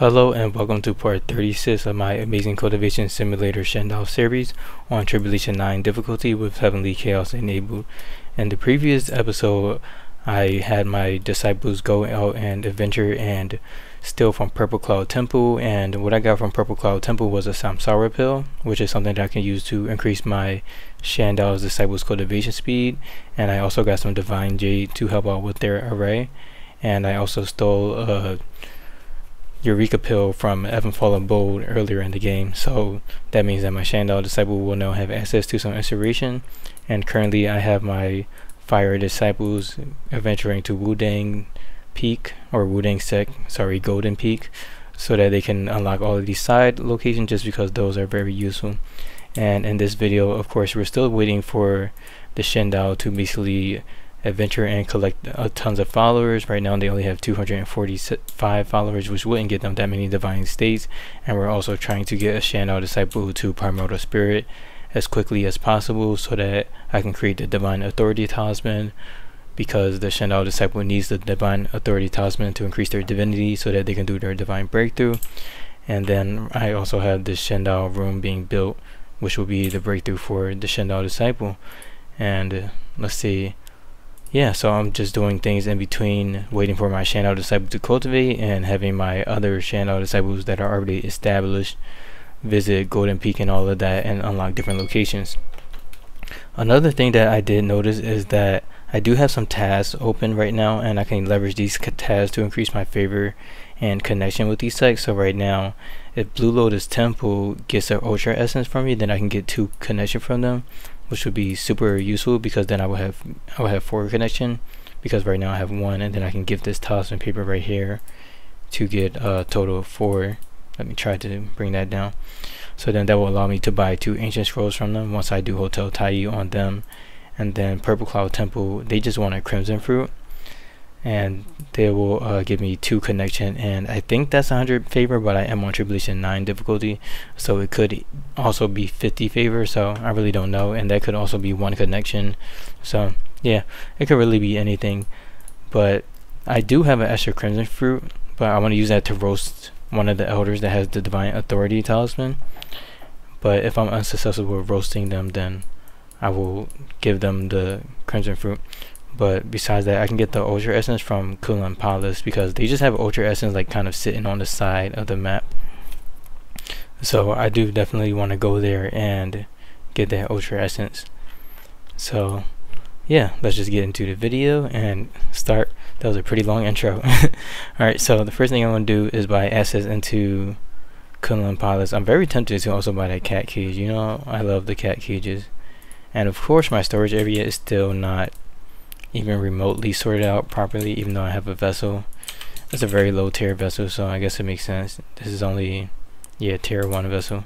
Hello and welcome to part 36 of my Amazing Cultivation Simulator Shendao series on Tribulation 9 difficulty with Heavenly Chaos enabled. In the previous episode, I had my disciples go out and adventure and steal from Purple Cloud Temple, and what I got from Purple Cloud Temple was a Samsara pill, which is something that I can use to increase my Shendao's disciples cultivation speed, and I also got some Divine Jade to help out with their array, and I also stole a Eureka pill from Evan Fallen Bold earlier in the game, so that means that my Shendao disciple will now have access to some inspiration. And currently I have my fire disciples adventuring to Wudang Peak, or Golden Peak, so that they can unlock all of these side locations, just because those are very useful. And in this video, of course, we're still waiting for the Shendao to basically adventure and collect tons of followers. Right now they only have 245 followers, which wouldn't get them that many divine states, and we're also trying to get a Shendao disciple to Primordial Spirit as quickly as possible so that I can create the Divine Authority Talisman, because the Shendao disciple needs the Divine Authority Talisman to increase their divinity so that they can do their divine breakthrough. And then I also have the Shendao room being built, which will be the breakthrough for the Shendao disciple. And let's see. Yeah, so I'm just doing things in between, waiting for my Shendao disciple to cultivate and having my other Shendao disciples that are already established visit Golden Peak and all of that and unlock different locations. Another thing that I did notice is that I do have some tasks open right now, and I can leverage these tasks to increase my favor and connection with these sites. So right now, if Blue Lotus Temple gets an Ocher essence from me, then I can get 2 connection from them, which would be super useful, because then I will have 4 connection, because right now I have 1, and then I can give this talisman paper right here to get a total of 4. Let me try to bring that down. So then that will allow me to buy 2 ancient scrolls from them once I do Hotel Taiyi on them. And then Purple Cloud Temple, they just want a crimson fruit, and they will give me 2 connection, and I think that's 100 favor, but I am on Tribulation 9 difficulty, so it could also be 50 favor, so I really don't know. And that could also be 1 connection, so yeah, it could really be anything. But I do have an extra crimson fruit, but I want to use that to roast one of the elders that has the Divine Authority Talisman. But if I'm unsuccessful with roasting them, then I will give them the crimson fruit. But besides that, I can get the Ocher essence from Kunlun Palace, because they just have Ocher essence like kind of sitting on the side of the map. So I do definitely want to go there and get that Ocher essence. So yeah, let's just get into the video and start. That was a pretty long intro. Alright, so the first thing I want to do is buy access into Kunlun Palace. I'm very tempted to also buy that cat cage. You know, I love the cat cages. And of course my storage area is still not even remotely sorted out properly, even though I have a vessel. It's a very low tier vessel, so I guess it makes sense. This is only, yeah, tier 1 vessel.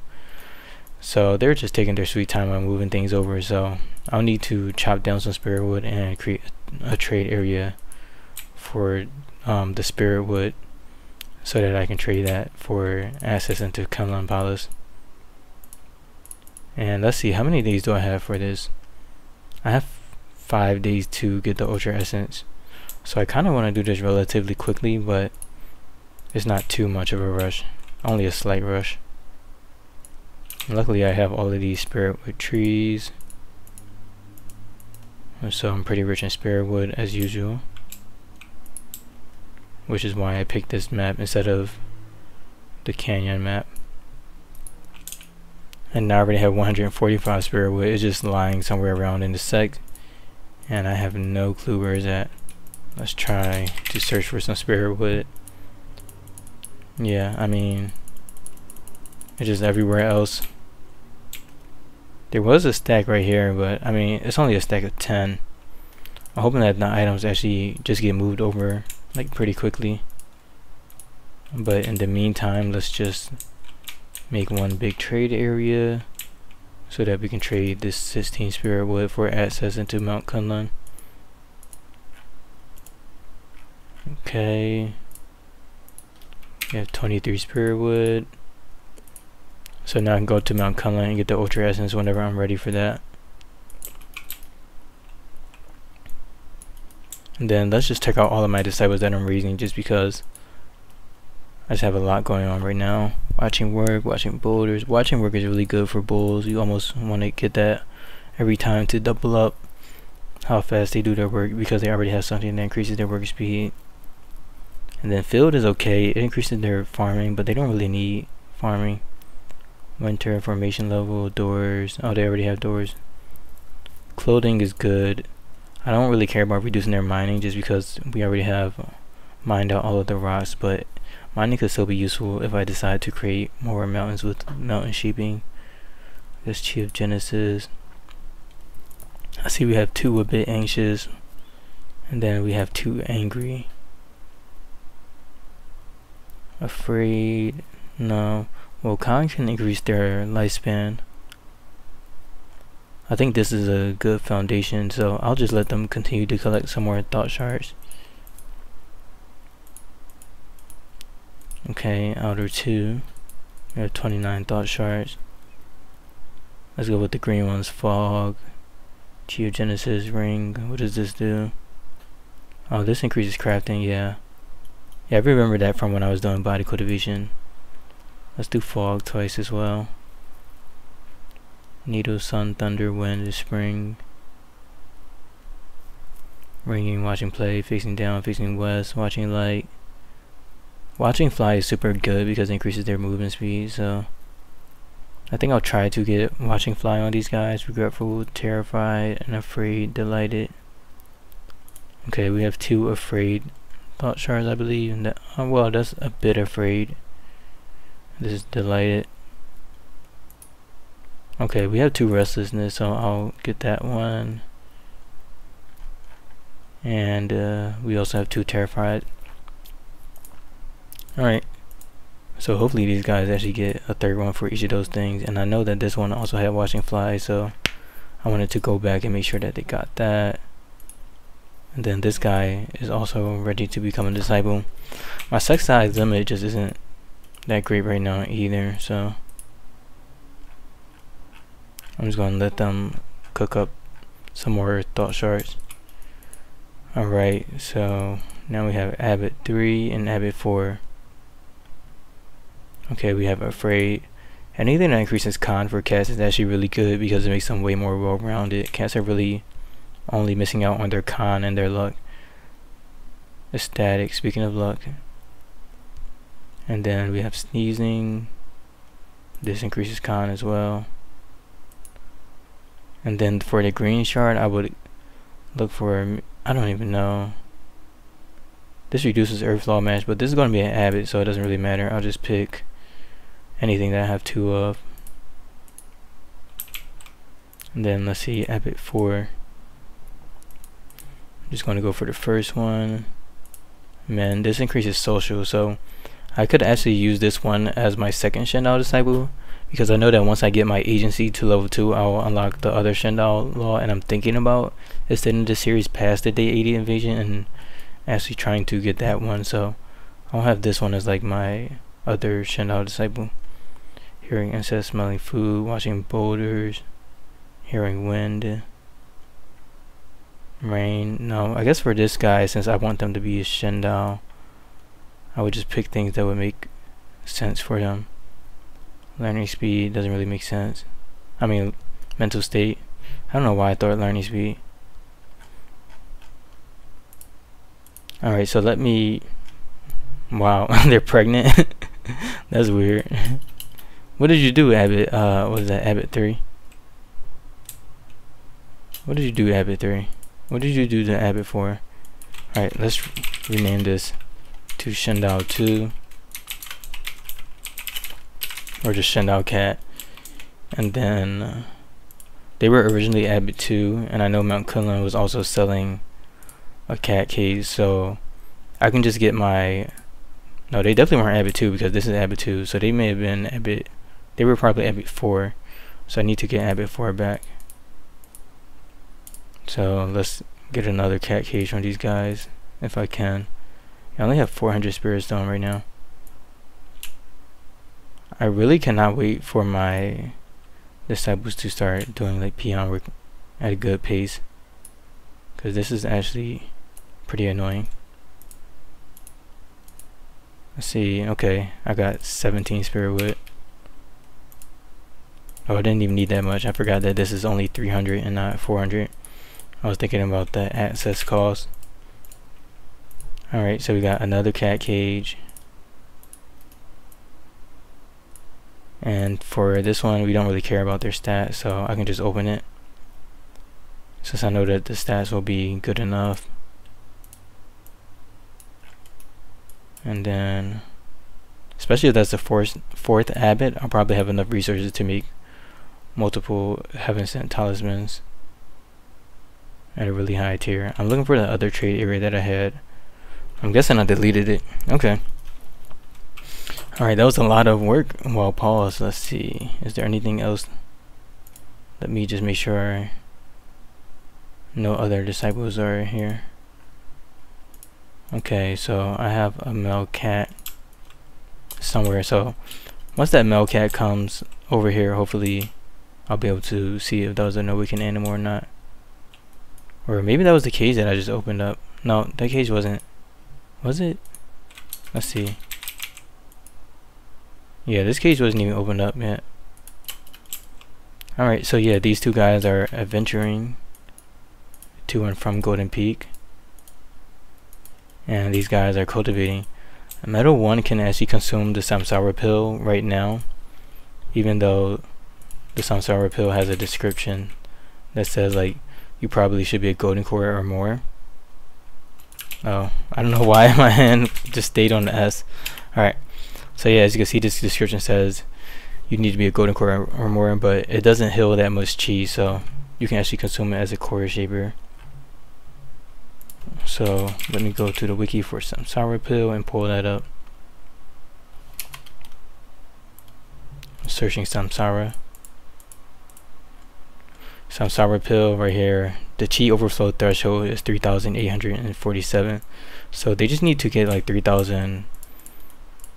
So they're just taking their sweet time on moving things over, so I'll need to chop down some spirit wood and create a trade area for the spirit wood, so that I can trade that for access into Kunlun Palace. And let's see, how many days do I have for this? I have 5 days to get the Ocher essence, so I kind of want to do this relatively quickly, but it's not too much of a rush, only a slight rush. Luckily I have all of these spirit wood trees, so I'm pretty rich in spirit wood as usual, which is why I picked this map instead of the canyon map. And now I already have 145 spirit wood. It's just lying somewhere around in the sect, and I have no clue where it's at. Let's try to search for some spirit wood. Yeah, I mean, it's just everywhere else. There was a stack right here, but I mean, it's only a stack of 10. I'm hoping that the items actually just get moved over like pretty quickly. But in the meantime, let's just make one big trade area so that we can trade this 16 spirit wood for access into Mount Kunlun. Okay, we have 23 spirit wood, so now I can go to Mount Kunlun and get the Ocher essence whenever I'm ready for that. And then let's just check out all of my disciples that I'm raising, just because I just have a lot going on right now. Watching work, watching boulders. Watching work is really good for bulls. You almost want to get that every time to double up how fast they do their work, because they already have something that increases their work speed. And then field is okay. It increases their farming, but they don't really need farming. Winter, formation level, doors. Oh, they already have doors. Clothing is good. I don't really care about reducing their mining just because we already have mined out all of the rocks, but mining could still be useful if I decide to create more mountains with mountain sheeping. This Chi of Genesis. I see we have 2 a bit anxious, and then we have 2 angry. Afraid, no. Well, Khan can increase their lifespan. I think this is a good foundation, so I'll just let them continue to collect some more thought shards. Okay, outer 2. We have 29 thought shards. Let's go with the green ones. Fog, Geogenesis, ring. What does this do? Oh, this increases crafting, yeah. Yeah, I remember that from when I was doing body cultivation. Let's do fog twice as well. Needle, sun, thunder, wind is spring. Ringing, watching play, facing down, facing west, watching light. Watching fly is super good because it increases their movement speed, so I think I'll try to get watching fly on these guys. Regretful, terrified, and afraid, delighted. Okay, we have 2 afraid thought shards, I believe, and that, well, that's a bit afraid. This is delighted. Okay, we have 2 restlessness, so I'll get that one. And we also have 2 terrified. Alright, so hopefully these guys actually get a 3rd one for each of those things. And I know that this one also had watching fly, so I wanted to go back and make sure that they got that. And then this guy is also ready to become a disciple. My sex size limit just isn't that great right now either, so I'm just gonna let them cook up some more thought shards. Alright, so now we have Abbot 3 and Abbot 4. Okay, we have afraid. Anything that increases con for cats is actually really good because it makes them way more well-rounded. Cats are really only missing out on their con and their luck. Ecstatic, speaking of luck. And then we have sneezing. This increases con as well. And then for the green shard, I would look for, I don't even know. This reduces earth law match, but this is going to be an abbot, so it doesn't really matter. I'll just pick anything that I have 2 of. And then let's see, abbot 4. I'm just going to go for the first one. Man, this increases social, so I could actually use this one as my second Shendao disciple, because I know that once I get my agency to level 2, I'll unlock the other Shendao law, and I'm thinking about extending the series past the day 80 invasion and actually trying to get that one. So I'll have this one as like my other Shendao disciple. Hearing insects, smelling food, watching boulders, hearing wind, rain. No, I guess for this guy, since I want them to be a Shendao, I would just pick things that would make sense for them. Learning speed doesn't really make sense. I mean, mental state. I don't know why I thought learning speed. Alright, so let me... Wow, they're pregnant? That's weird. What did you do, Abbot? What is that, Abbot 3? What did you do, Abbot 3? What did you do to Abbot 4? Alright, let's rename this to Shendao 2. Or just Shendao Cat. And then they were originally Abbot 2, and I know Mount Kunlun was also selling a cat cage, so I can just get my... No, they definitely weren't Abbot 2 because this is Abbot 2, so they may have been Abbot... They were probably Abbot 4, so I need to get Abbot 4 back. So let's get another cat cage from these guys if I can. I only have 400 spirit stone right now. I really cannot wait for my disciples to start doing like peon work at a good pace, because this is actually pretty annoying. Let's see. Okay, I got 17 spirit wood. Oh, I didn't even need that much. I forgot that this is only 300 and not 400. I was thinking about the access cost. Alright, so we got another cat cage. And for this one, we don't really care about their stats, so I can just open it, since I know that the stats will be good enough. And then, especially if that's the fourth abbot, I'll probably have enough resources to make multiple heaven sent talismans at a really high tier. I'm looking for the other trade area that I had. I'm guessing I deleted it. Okay. Alright, that was a lot of work. Well, pause. Let's see. Is there anything else? Let me just make sure no other disciples are here. Okay, so I have a male cat somewhere. So once that male cat comes over here, hopefully I'll be able to see if that was an awakened animal or not. Or maybe that was the cage that I just opened up. No, that cage wasn't. Was it? Let's see. Yeah, this cage wasn't even opened up yet. Alright, so yeah, these two guys are adventuring to and from Golden Peak. And these guys are cultivating. Metal 1 can actually consume the Samsara pill right now, even though the Samsara pill has a description that says like you probably should be a golden core or more. Oh, I don't know why my hand just stayed on the S. Alright, so yeah, as you can see, this description says you need to be a golden core or more, but it doesn't heal that much chi, so you can actually consume it as a core shaper. So let me go to the wiki for Samsara pill and pull that up. Searching Samsara pill right here. The chi overflow threshold is 3,847. So they just need to get like 3,000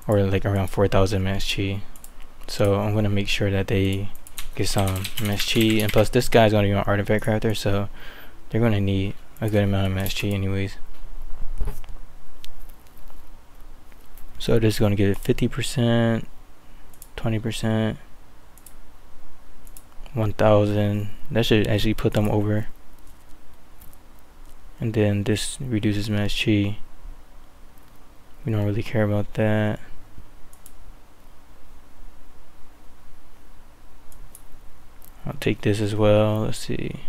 or like around 4,000 max chi. So I'm gonna make sure that they get some max chi, and plus this guy's gonna be an artifact crafter, so they're gonna need a good amount of max chi anyways. So this is gonna get 50%, 20%, 1,000. That should actually put them over. And then this reduces max chi. We don't really care about that. I'll take this as well. Let's see.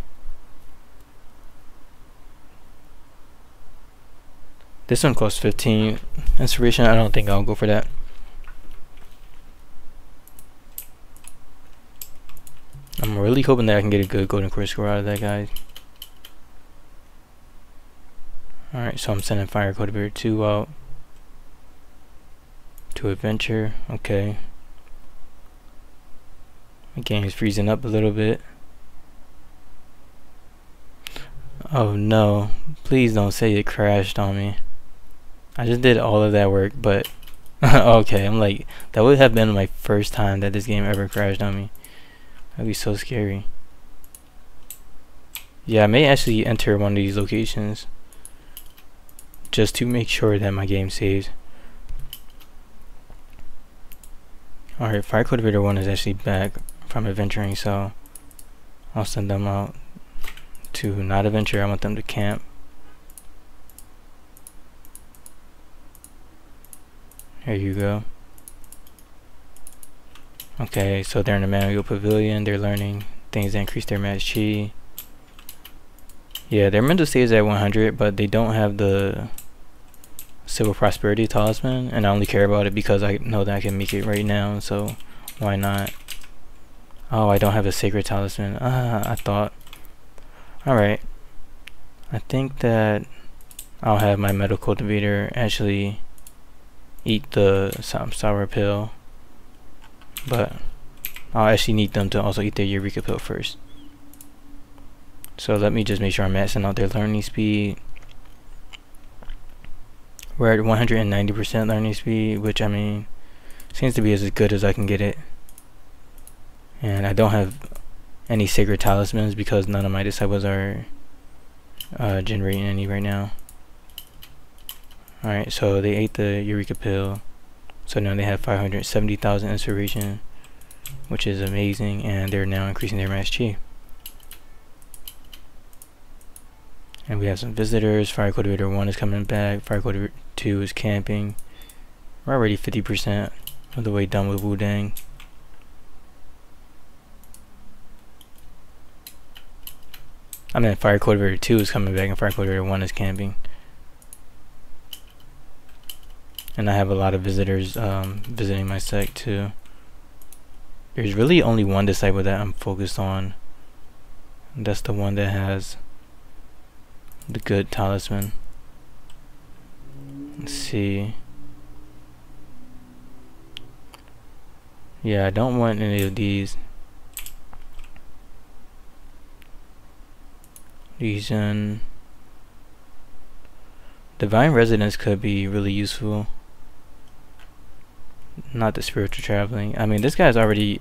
This one costs 15 inspiration. I don't think I'll go for that. I'm really hoping that I can get a good golden core score out of that guy. Alright, so I'm sending Fire Cultivator 2 out to adventure. Okay. My game is freezing up a little bit. Oh no, please don't say it crashed on me. I just did all of that work, but okay, I'm like, that would have been my first time that this game ever crashed on me. That'd be so scary. Yeah, I may actually enter one of these locations just to make sure that my game saves. Alright, Fire Cultivator 1 is actually back from adventuring, so I'll send them out to not adventure. I want them to camp. Here you go. Okay, so they're in the manual pavilion. They're learning things that increase their max chi. Yeah, their mental state is at 100, but they don't have the Civil Prosperity Talisman, and I only care about it because I know that I can make it right now, so why not? Oh, I don't have a Sacred Talisman. I thought. Alright. I think that I'll have my Metal Cultivator actually eat the Samsara pill, but I'll actually need them to also eat their Eureka pill first. So let me just make sure I'm maxing out their learning speed. We're at 190% learning speed, which I mean seems to be as good as I can get it. And I don't have any Sacred Talismans because none of my disciples are generating any right now. Alright, so they ate the Eureka pill. So now they have 570,000 inspiration, which is amazing, and they're now increasing their max chi. And we have some visitors. Fire Cultivator 1 is coming back. Fire Cultivator 2 is camping. We're already 50% of the way done with Wudang. I mean, Fire Cultivator 2 is coming back and Fire Cultivator 1 is camping. And I have a lot of visitors visiting my sect too. There's really only one disciple that I'm focused on. That's the one that has the good talisman. Let's see. Yeah, I don't want any of these. Divine Residence could be really useful. Not the spiritual traveling. I mean, this guy's already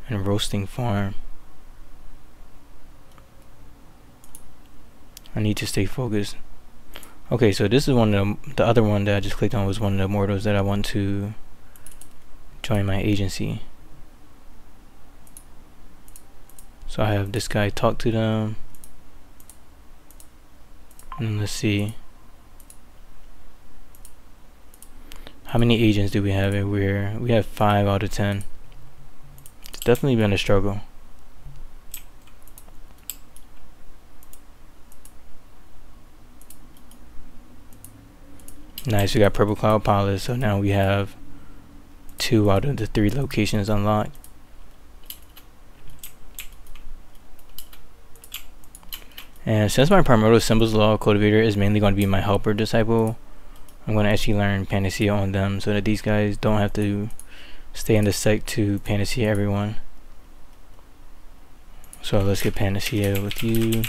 in roasting farm. I need to stay focused. Okay, so this is one of the other one that I just clicked on was one of the mortals that I want to join my agency. So I have this guy talk to them. And let's see. How many agents do we have everywhere? We have 5 out of 10. It's definitely been a struggle. Nice, we got Purple Cloud Palace, so now we have 2 out of the 3 locations unlocked. And since my primordial symbols law cultivator is mainly going to be my helper disciple, I'm going to actually learn Panacea on them so that these guys don't have to stay in the sect to Panacea everyone. So let's get Panacea with you.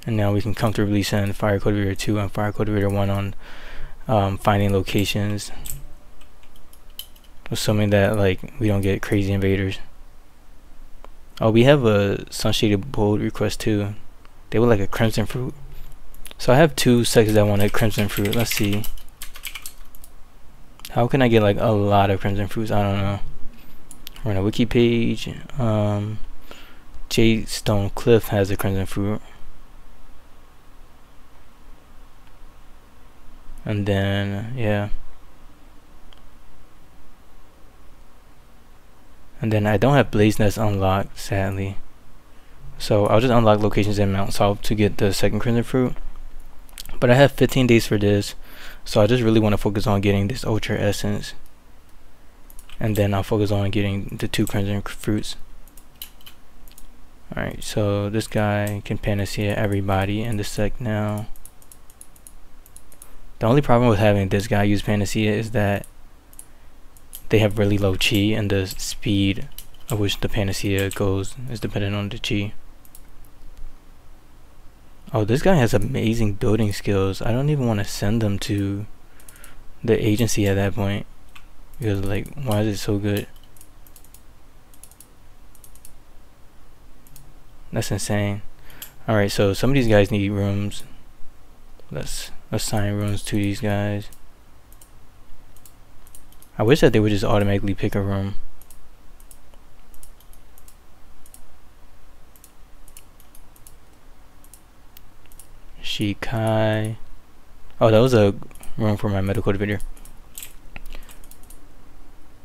And now we can comfortably send Fire Cultivator 2 and Fire Cultivator 1 on finding locations. Assuming that like we don't get crazy invaders. Oh, we have a Sunshaded Bold request too. They would like a Crimson Fruit. So I have 2 sects that want a Crimson Fruit. Let's see. How can I get like a lot of Crimson Fruits? I don't know. We're on a wiki page. Jade Stone Cliff has a Crimson Fruit. And then, yeah. And then I don't have Blaze Nest unlocked, sadly. So I'll just unlock locations in Mount South to get the second Crimson Fruit. But I have 15 days for this. So I just really want to focus on getting this Ocher Essence. And then I'll focus on getting the 2 Crimson Fruits. Alright, so this guy can Panacea everybody in the sect now. The only problem with having this guy use Panacea is that they have really low chi, and the speed of which the Panacea goes is dependent on the chi. Oh, this guy has amazing building skills. I don't even want to send them to the agency at that point, because like, why is it so good? That's insane. Alright, so some of these guys need rooms. Let's assign rooms to these guys. I wish that they would just automatically pick a room. Shikai. Oh, that was a room for my medical cultivator.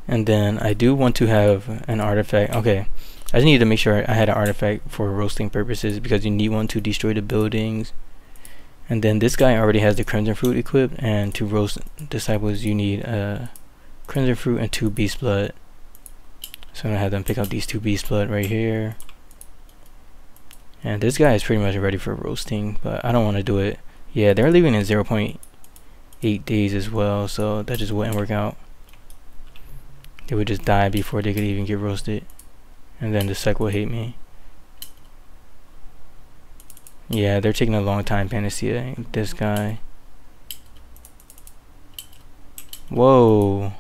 And then I do want to have an artifact. Okay, I just needed to make sure I had an artifact for roasting purposes, because you need one to destroy the buildings. And then this guy already has the Crimson Fruit equipped, and to roast disciples you need a Crimson Fruit and 2 Beast Blood. So I'm gonna have them pick up these 2 Beast Blood right here. And this guy is pretty much ready for roasting, but I don't want to do it. Yeah, they're leaving in 0.8 days as well, so that just wouldn't work out. They would just die before they could even get roasted, and then the sect will hate me. Yeah, they're taking a long time Panacea. This guy. Whoa.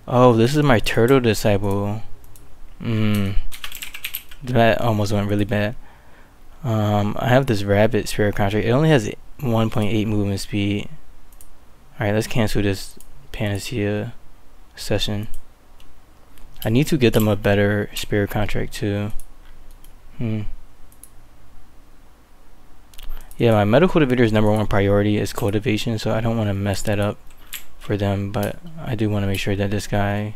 Oh, this is my turtle disciple. That almost went really bad. I have this rabbit spirit contract. It only has 1.8 movement speed. Alright, let's cancel this Panacea session. I need to get them a better spirit contract too. Yeah, my metal cultivator's #1 priority is cultivation, so I don't want to mess that up for them, but I do want to make sure that this guy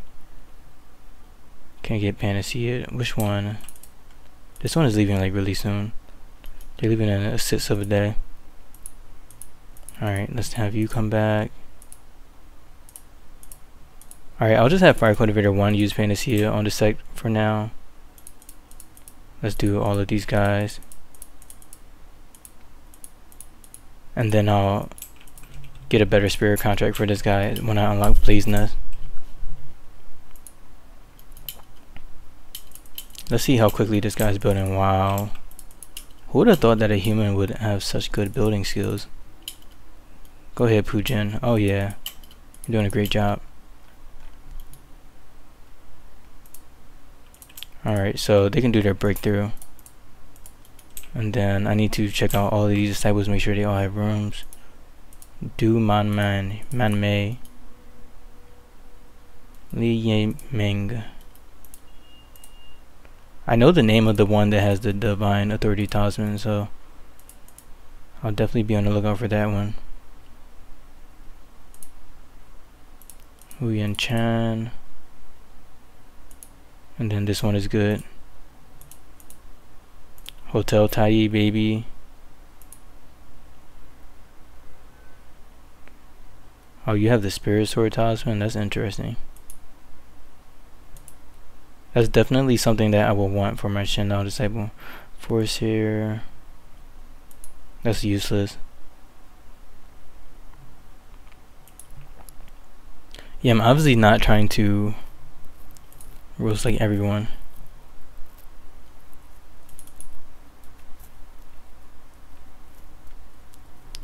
can get Panacea. Which one? This one is leaving like really soon. They're leaving in a 6 of a day. Alright, let's have you come back. Alright, I'll just have Fire Cultivator 1 use Panacea on the sec for now. Let's do all of these guys. And then I'll get a better spirit contract for this guy when I unlock Blaze Nest. Let's see how quickly this guy's building. Wow. Who would have thought that a human would have such good building skills? Go ahead, Pujin. Oh yeah. You're doing a great job. Alright, so they can do their breakthrough. And then I need to check out all of these disciples, make sure they all have rooms. Du Man Mei, Li Ye Ming. I know the name of the one that has the Divine Authority Talisman, so I'll definitely be on the lookout for that one. Wu Yan Chan. And then this one is good. Hotel Taiyi, baby. Oh, you have the Spirit Sword Talisman? That's interesting. That's definitely something that I will want for my Shendao disciple. Force here. That's useless. Yeah, I'm obviously not trying to roast like everyone.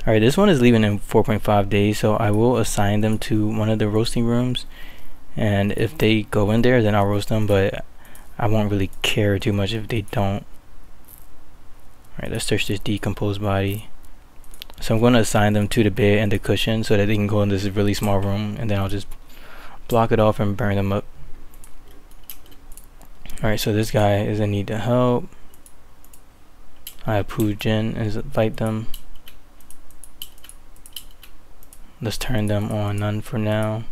Alright, this one is leaving in 4.5 days, so I will assign them to one of the roasting rooms, and if they go in there then I'll roast them, but I won't really care too much if they don't. Alright, let's search this decomposed body. So I'm going to assign them to the bed and the cushion so that they can go in this really small room, and then I'll just block it off and burn them up. Alright, so this guy is in need of help. I have Pujin and invite them. Let's turn them on none for now.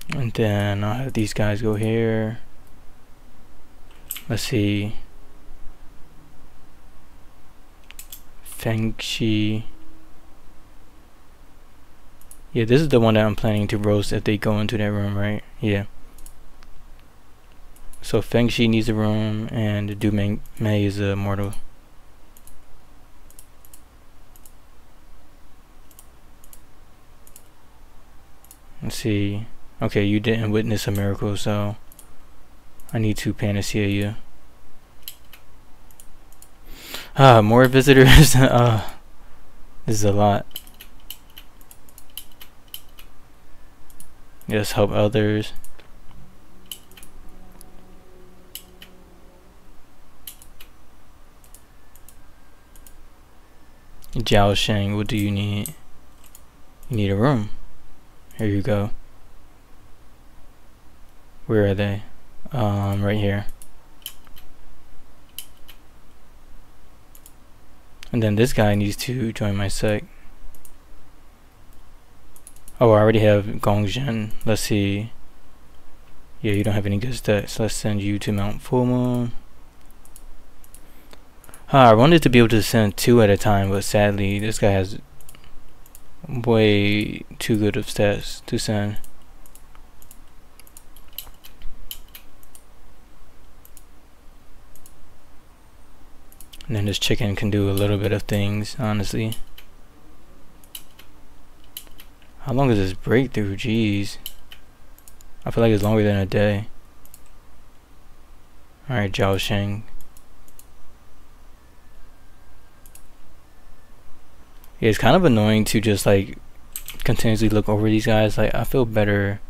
And then I'll have these guys go here. Let's see. Feng Shi. Yeah, this is the one that I'm planning to roast if they go into that room, right? Yeah. So Feng Shi needs a room, and Du Mei is a mortal. Let's see. Okay, you didn't witness a miracle, so I need to panacea you. More visitors. This is a lot. Yes, help others. Jiao Sheng, what do you need? You need a room. Here you go. Where are they? Right here. And then this guy needs to join my sect. Oh, I already have Gongzhen. Let's see. Yeah, you don't have any good stats. Let's send you to Mount Full Moon. I wanted to be able to send 2 at a time, but sadly this guy has way too good of stats to send. And then this chicken can do a little bit of things, honestly. How long is this breakthrough? Jeez. I feel like it's longer than a day. Alright, Jiao Sheng. Yeah, it's kind of annoying to just like continuously look over these guys. Like, I feel better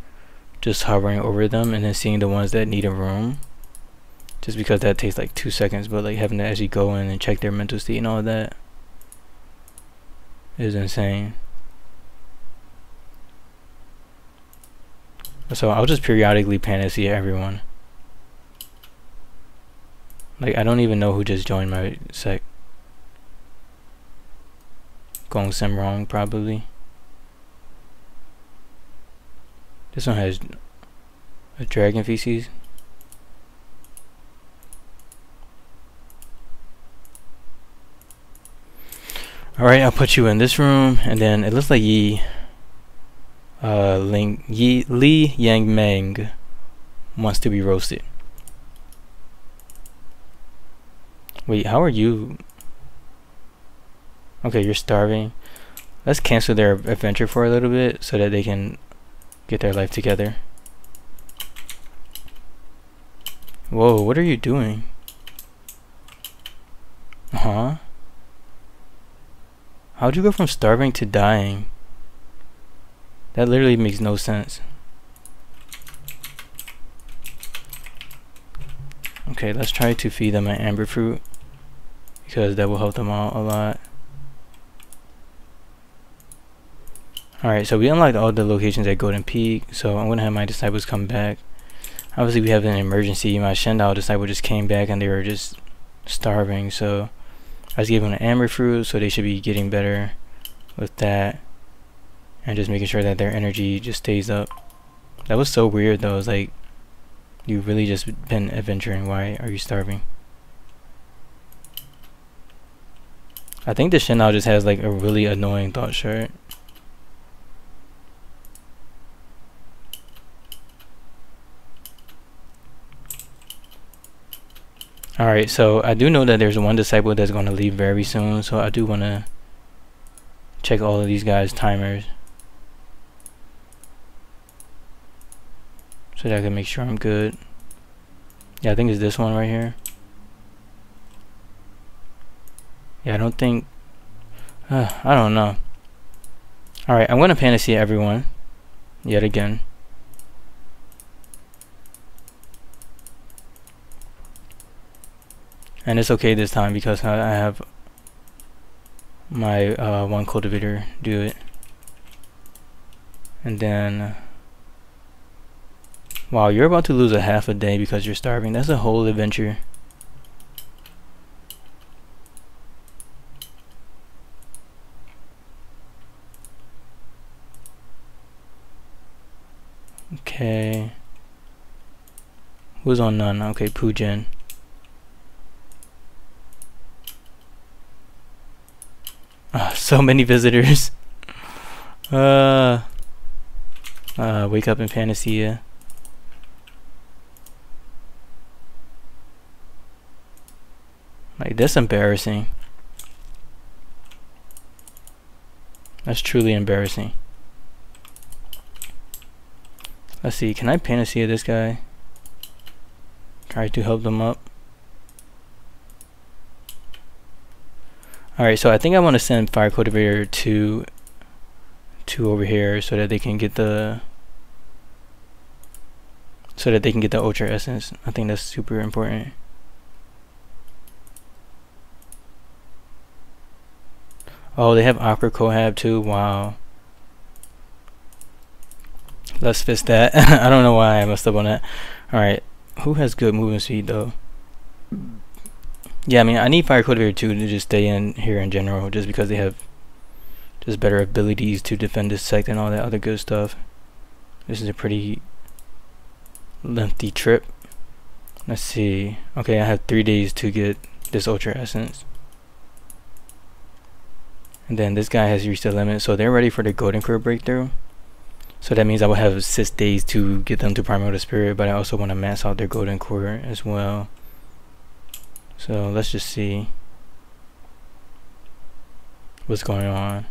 just hovering over them and then seeing the ones that need a room, just because that takes like 2 seconds, but like having to actually go in and check their mental state and all of that is insane. So I'll just periodically panacea everyone. Like, I don't even know who just joined my sec. Gong Sim wrong, probably. This one has a dragon feces. Alright, I'll put you in this room, and then it looks like Li Yang Meng wants to be roasted. Wait, how are you? Okay, you're starving. Let's cancel their adventure for a little bit so that they can get their life together. Whoa, what are you doing? Huh? How'd you go from starving to dying? That literally makes no sense. Okay, let's try to feed them an amber fruit, because that will help them out a lot. Alright, so we unlocked all the locations at Golden Peak, so I'm gonna have my disciples come back. Obviously we have an emergency. My Shendao disciple just came back and they were just starving, so I just gave them an amber fruit, so they should be getting better with that, and just making sure that their energy just stays up. That was so weird though. It's like, you've really just been adventuring, why are you starving? I think the Shendao just has like a really annoying thought shard. Alright, so I do know that there's one disciple that's going to leave very soon, so I do want to check all of these guys' timers so that I can make sure I'm good. Yeah, I think it's this one right here. Yeah, I don't think... I don't know. Alright, I'm going to panacea everyone yet again. And it's okay this time because I have my one cultivator do it. And then... Wow, you're about to lose a half a day because you're starving. That's a whole adventure. Okay. Who's on none? Okay, Pujin. So many visitors. Wake up in Panacea. Like, that's embarrassing. That's truly embarrassing. Let's see, can I Panacea this guy? Try to help them up. Alright, so I think I want to send Fire Cultivator to over here so that they can get the Ocher essence. I think that's super important. Oh, they have Aqua Cohab too. Wow. Let's fix that. I don't know why I messed up on that. Alright, who has good movement speed though? Yeah, I mean, I need Fire Cultivator 2 to just stay in here in general, just because they have just better abilities to defend this sect and all that other good stuff. This is a pretty lengthy trip. Let's see. Okay, I have 3 days to get this Ultra Essence. And then this guy has reached the limit, so they're ready for the Golden Core breakthrough. So that means I will have 6 days to get them to Primal the Spirit, but I also want to max out their Golden Core as well. So let's just see what's going on.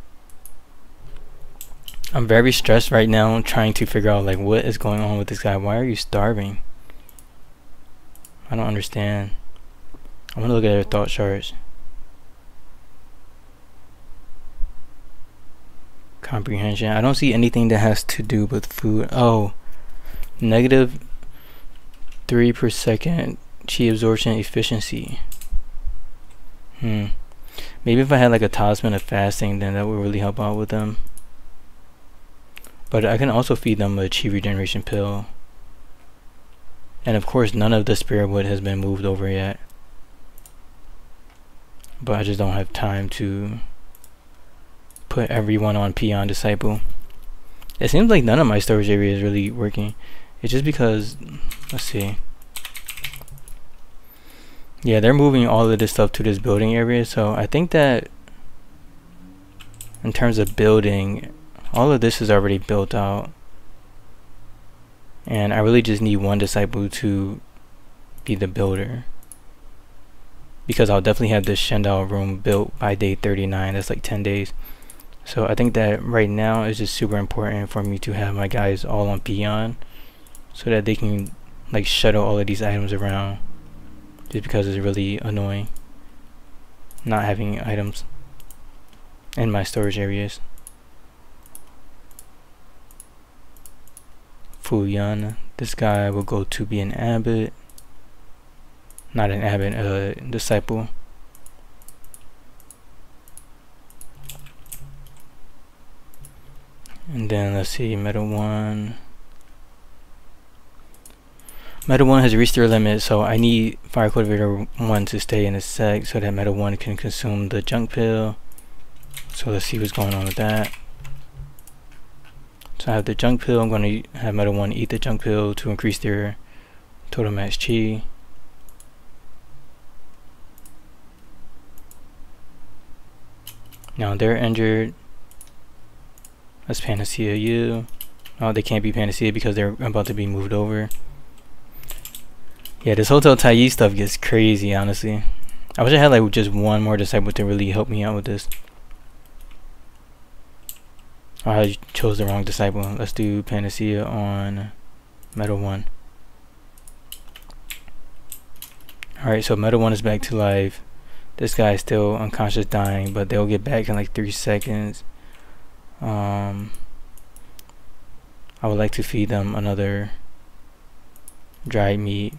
I'm very stressed right now trying to figure out like what is going on with this guy. Why are you starving? I don't understand. I want to look at their thought charts. Comprehension. I don't see anything that has to do with food. Oh, -3 per second chi absorption efficiency. Maybe if I had like a talisman of fasting, then that would really help out with them. But I can also feed them a chi regeneration pill. And of course none of the spirit wood has been moved over yet. But I just don't have time to put everyone on Peon Disciple. It seems like none of my storage area is really working. It's just because, let's see. Yeah, they're moving all of this stuff to this building area, so I think that in terms of building, all of this is already built out. And I really just need one disciple to be the builder, because I'll definitely have this Shendao room built by day 39. That's like 10 days. So I think that right now it's just super important for me to have my guys all on Peon, so that they can like shuttle all of these items around, just because it's really annoying not having items in my storage areas. Fuyan, this guy will go to be an abbot. Not an abbot, a disciple. And then let's see, Meta 1. Meta 1 has reached their limit, so I need Fire Cultivator 1 to stay in a sec so that Meta 1 can consume the junk pill. So let's see what's going on with that. So I have the junk pill. I'm going to have Meta 1 eat the junk pill to increase their total max chi. Now they're injured. Let's Panacea you. Oh, they can't be Panacea because they're about to be moved over. Yeah, this Hotel Taiyi stuff gets crazy, honestly. I wish I had like just one more disciple to really help me out with this. Oh, I chose the wrong disciple. Let's do Panacea on Meta 1. Alright, so Meta 1 is back to life. This guy is still unconscious dying, but they'll get back in like 3 seconds. I would like to feed them another dried meat.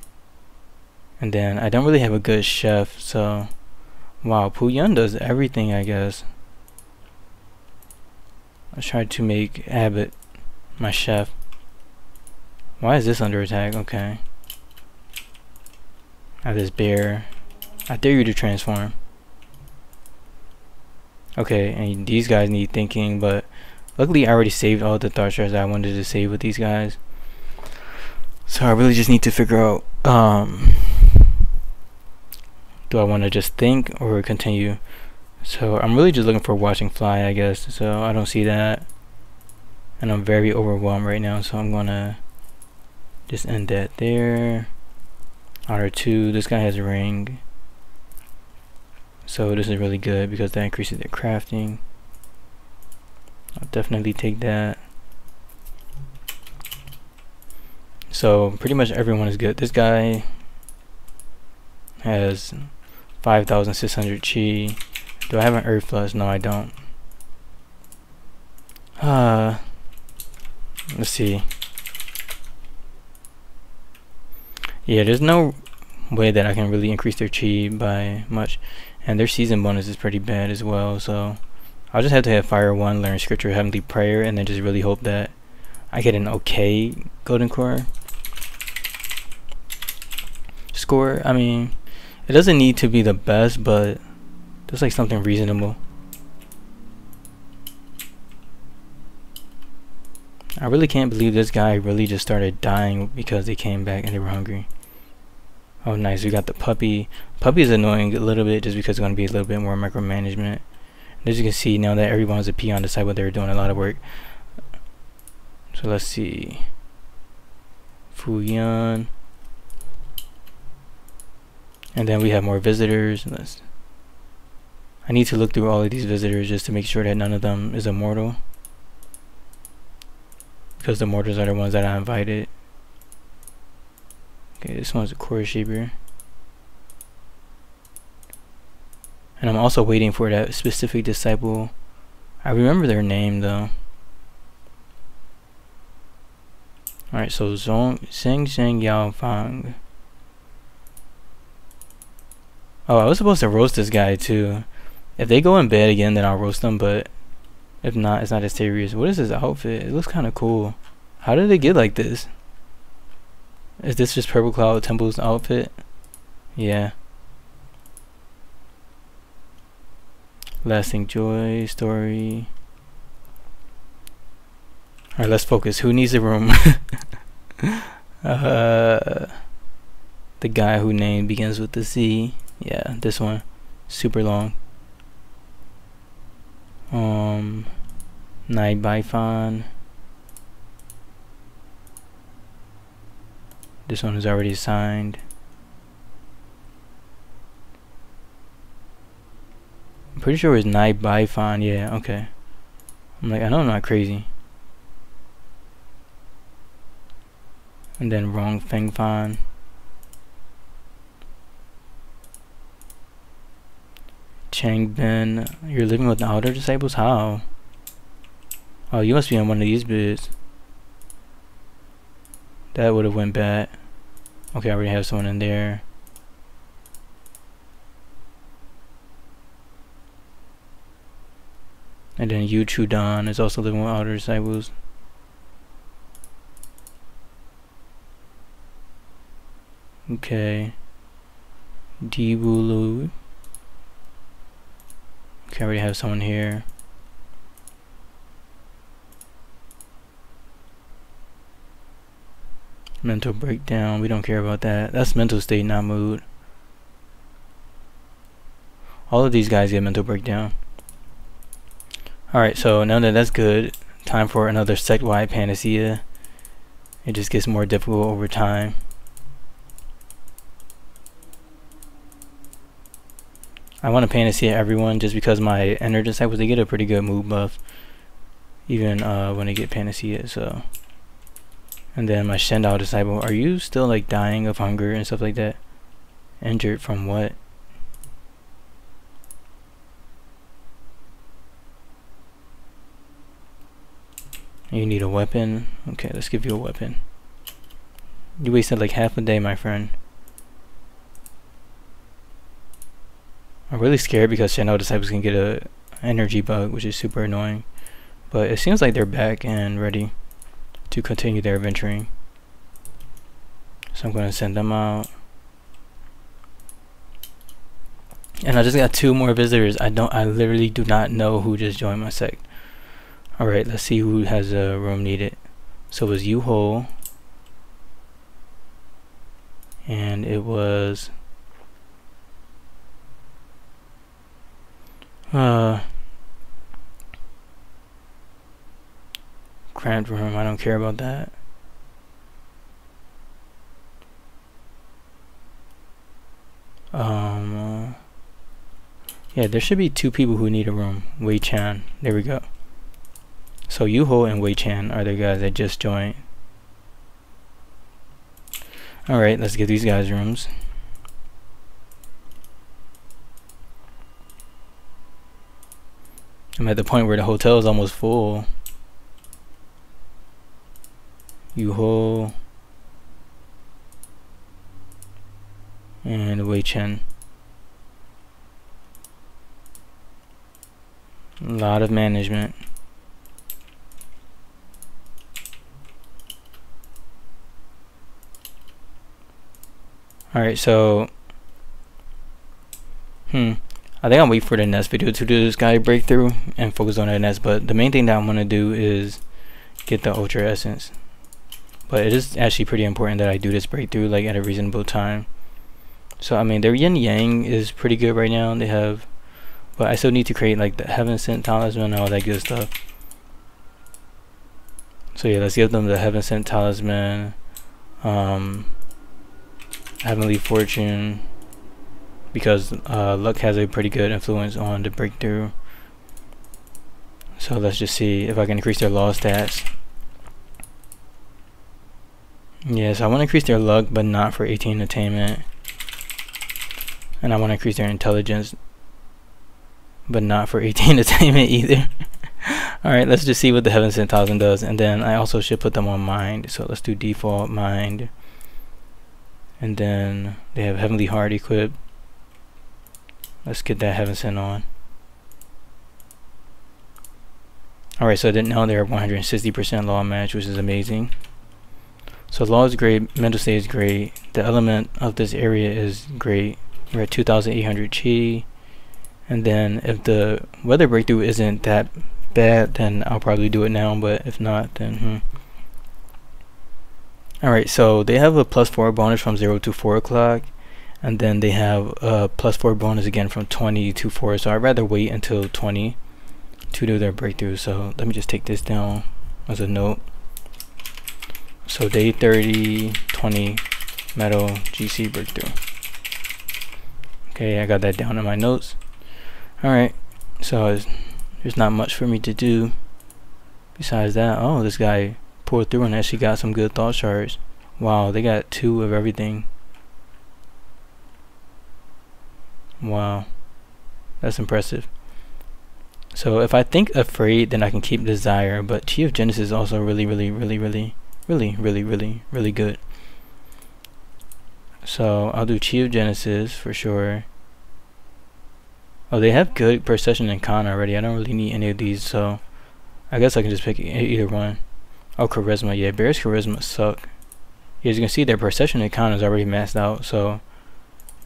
And then I don't really have a good chef, so wow, Puyun does everything, I guess. I tried to make Abbott my chef. Why is this under attack? Okay. I have this bear. I dare you to transform. Okay, and these guys need thinking, but luckily I already saved all the thought shards I wanted to save with these guys. So I really just need to figure out, do I want to just think or continue? So I'm really just looking for watching fly, I guess. So I don't see that, and I'm very overwhelmed right now, so I'm gonna just end that there. Honor 2, this guy has a ring, so this is really good because that increases their crafting. I'll definitely take that. So pretty much everyone is good. This guy has 5,600 chi. Do I have an Earth Plus? No, I don't. Let's see. Yeah, there's no way that I can really increase their chi by much, and their season bonus is pretty bad as well. So I'll just have to have Fire 1, learn Scripture, Heavenly Prayer, and then just really hope that I get an okay Golden Core score. I mean, it doesn't need to be the best, but just like something reasonable. I really can't believe this guy really just started dying because they came back and they were hungry. Oh nice, we got the puppy. Puppy is annoying a little bit just because it's going to be a little bit more micromanagement. And as you can see, now that everyone's a peon decide what they're doing a lot of work. So let's see. Fuyan. And then we have more visitors. I need to look through all of these visitors just to make sure that none of them is immortal, because the mortals are the ones that I invited. Okay, this one's a core shaper. And I'm also waiting for that specific disciple. I remember their name though. Alright, so Zheng Zheng Yao Fang. Oh, I was supposed to roast this guy too. If they go in bed again, then I'll roast them, but if not, it's not as serious. What is his outfit? It looks kind of cool. How did they get like this? Is this just Purple Cloud Temple's outfit? Yeah. Lasting Joy story. Alright, let's focus. Who needs a room? The guy whose name begins with the Z. Yeah, this one. Super long. Nai Baifan. This one is already signed. I'm pretty sure it's Nai Baifan. Yeah, okay. I'm like, I know I'm not crazy. And then Wrong Feng Fan. Chang Ben. You're living with the outer disciples? How? Oh, you must be on one of these bids. That would have went bad. Okay, I already have someone in there. And then Yu Chudan is also living with outer disciples. Okay. Dibulu. Okay, I already have someone here. Mental breakdown, we don't care about that. That's mental state, not mood. All of these guys get mental breakdown. Alright, so now that that's good, time for another sect-wide panacea. It just gets more difficult over time. I want to panacea everyone just because my Ender disciples, they get a pretty good mood buff. Even when they get panacea, so. And then my Shendao disciple, are you still like dying of hunger and stuff like that? Injured from what? You need a weapon? Okay, let's give you a weapon. You wasted like half a day, my friend. I'm really scared because Shendao disciples can get a energy bug, which is super annoying. But it seems like they're back and ready to continue their adventuring. So I'm going to send them out. And I just got 2 more visitors. I literally do not know who just joined my sect. Alright, let's see who has a room needed. So it was Yu-Ho. And it was cramped room, I don't care about that. Yeah, there should be 2 people who need a room. Wei Chan, there we go. So Yu-Ho and Wei Chan are the guys that just joined. Alright, let's give these guys rooms. I'm at the point where the hotel is almost full. Yu-Ho and Wei Chen. A lot of management. Alright, so I think I'll wait for the next video to do this guy breakthrough and focus on that next, but the main thing that I'm gonna do is get the Ocher essence. But it is actually pretty important that I do this breakthrough like at a reasonable time. So I mean their yin yang is pretty good right now. They have, but I still need to create like the heaven sent talisman and all that good stuff. So yeah, let's give them the heaven sent talisman, heavenly fortune, because luck has a pretty good influence on the breakthrough. So let's just see if I can increase their law stats. Yes, I want to increase their luck, but not for 18 attainment. And I want to increase their intelligence, but not for 18 attainment either. Alright, let's just see what the Heaven Sent Talisman does, and then I also should put them on Mind. So let's do default Mind, and then they have Heavenly Heart equipped. Let's get that Heaven Sent on. Alright, so now they're 160% law match, which is amazing. So law is great, mental state is great, the element of this area is great. We're at 2,800 chi, and then if the weather breakthrough isn't that bad, then I'll probably do it now, but if not, then Alright, so they have a +4 bonus from 0 to 4 o'clock, and then they have a +4 bonus again from 20 to 4, so I'd rather wait until 20 to do their breakthrough. So let me just take this down as a note. So day 30, 20 metal GC breakthrough. Okay, I got that down in my notes. Alright, so there's not much for me to do besides that. Oh, this guy pulled through and actually got some good thought shards. Wow, they got 2 of everything. Wow, that's impressive. So if I think Afraid, then I can keep Desire, but Chi of Genesis is also really good. So I'll do Chi of Genesis for sure. Oh, they have good Perception and Con already. I don't really need any of these, so I guess I can just pick either one. Oh, Charisma. Yeah, Bear's Charisma suck. Yeah, as you can see, their Perception and Con is already maxed out, so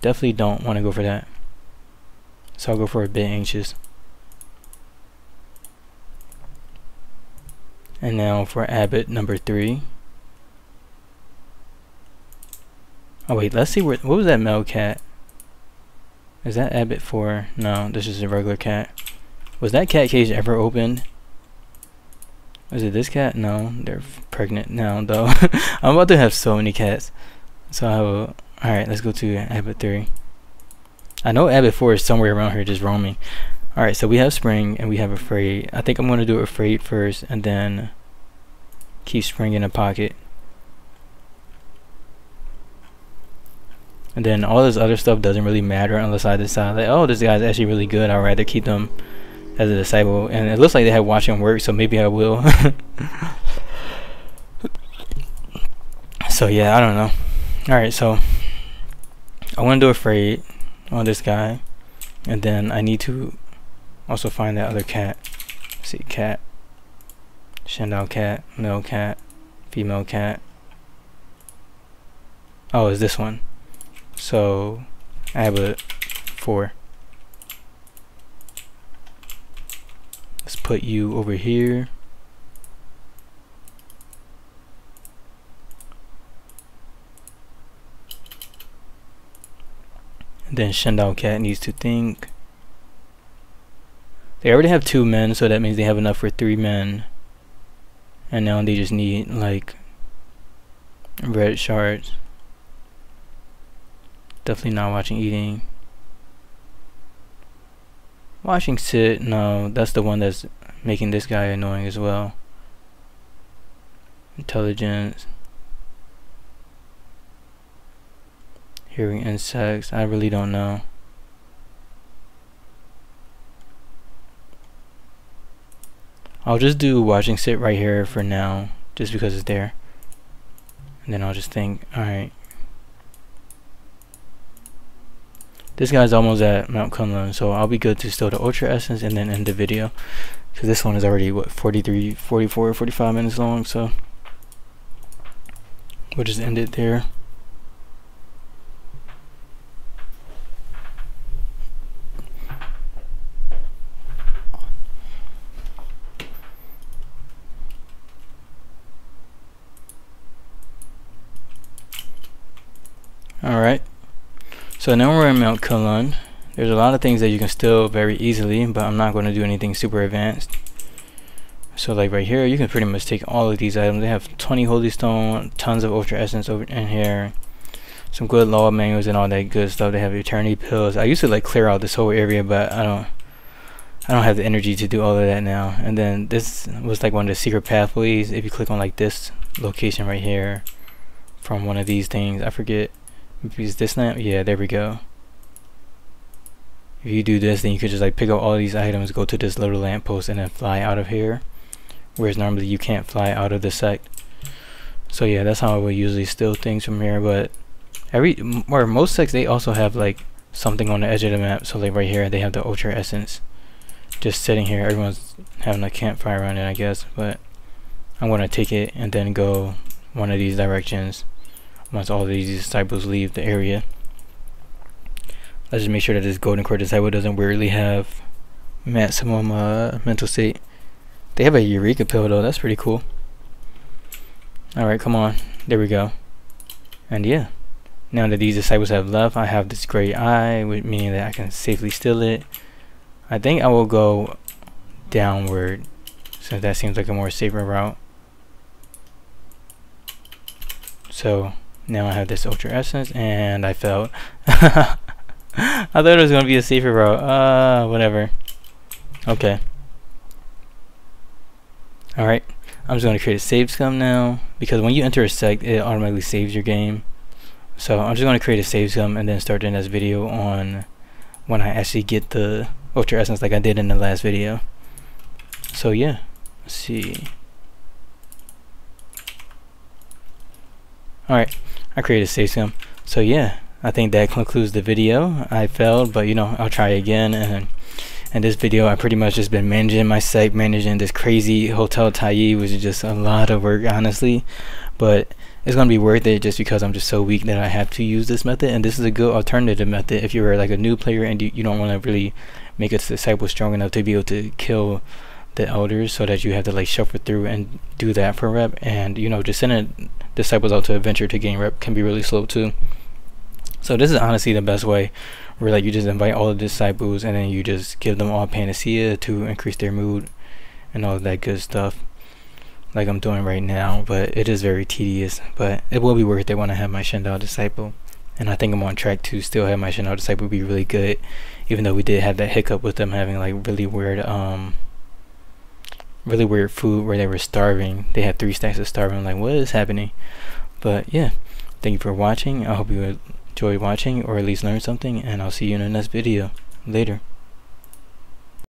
definitely don't want to go for that. So I'll go for a bit Anxious. And now for Abbot number 3. Oh wait, let's see what was that male cat? Is that Abbot 4? No, this is a regular cat. Was that cat cage ever opened? Was it this cat? No, they're pregnant now though. I'm about to have so many cats. So I will. Alright, let's go to Abbot 3. I know Abbot 4 is somewhere around here just roaming. Alright, so we have Spring and we have Afraid. I think I'm going to do Afraid first and then keep Spring in a pocket. And then all this other stuff doesn't really matter unless I decide like, oh, this guy's actually really good. I'd rather keep them as a disciple. And it looks like they have Watch and Work, so maybe I will. So yeah, I don't know. Alright, so I want to do Afraid on this guy. And then I need to also find that other cat. Let's see, cat. Shendao cat, male cat, female cat. Oh, it's this one. So I have a 4. Let's put you over here. And then Shendao cat needs to think. They already have 2 men, so that means they have enough for 3 men. And now they just need like red shards. Definitely not watching eating. Watching sit, no, that's the one that's making this guy annoying as well. Intelligence. Hearing insects, I really don't know. I'll just do watching sit right here for now, just because it's there. And then I'll just think, alright. This guy's almost at Mount Kunlun, so I'll be good to steal the Ocher Essence and then end the video. Because this one is already, what, 43, 44, 45 minutes long, so we'll just end it there. Alright, so now we're in Mount Kunlun. There's a lot of things that you can steal very easily, but I'm not going to do anything super advanced. So like right here, you can pretty much take all of these items. They have 20 Holy Stone, tons of Ultra Essence over in here, some good law manuals and all that good stuff. They have Eternity Pills. I used to like clear out this whole area, but I don't have the energy to do all of that now. And then this was like one of the secret pathways. If you click on like this location right here from one of these things, I forget. Use this lamp? Yeah, there we go. if you do this, then you could just like pick up all these items, go to this little lamppost, and then fly out of here, whereas normally you can't fly out of the sect. So yeah, that's how I would usually steal things from here. But most sects, they also have like something on the edge of the map. So like right here, they have the Ocher essence just sitting here. Everyone's having a campfire on it, I guess, but I'm gonna take it and then go one of these directions once all these disciples leave the area. Let's just make sure that this golden core disciple doesn't weirdly have maximum mental state. They have a Eureka pill though, that's pretty cool. Alright, come on, there we go. And yeah, now that these disciples have left, I have this great eye, meaning that I can safely steal it. I think I will go downward, since that seems like a more safer route. So now I have this Ultra Essence, and I failed. I thought it was going to be a safer route. Whatever. Okay. Alright, I'm just going to create a save scum now, because when you enter a sect, it automatically saves your game. So I'm just going to create a save scum and then start the next video on when I actually get the Ultra Essence like I did in the last video. So yeah, let's see. Alright, I created a save scum. So yeah, I think that concludes the video. I failed, but you know, I'll try again. And in this video, I pretty much just been managing my site, managing this crazy hotel Taiyi, which is just a lot of work, honestly. But it's gonna be worth it just because I'm just so weak that I have to use this method. And this is a good alternative method if you're like a new player and you don't want to really make a disciple strong enough to be able to kill the elders, so that you have to like shuffle through and do that for rep. And you know, just sending disciples out to adventure to gain rep can be really slow too. So this is honestly the best way, where like you just invite all the disciples and then you just give them all panacea to increase their mood and all that good stuff, like I'm doing right now. But it is very tedious, but it will be worth it when I have my Shendao disciple. And I think I'm on track to still have my Shendao disciple be really good, even though we did have that hiccup with them having like really weird food where they were starving. They had 3 stacks of starving. I'm like, what is happening? But yeah, thank you for watching. I hope you enjoyed watching, or at least learned something, and I'll see you in the next video. Later.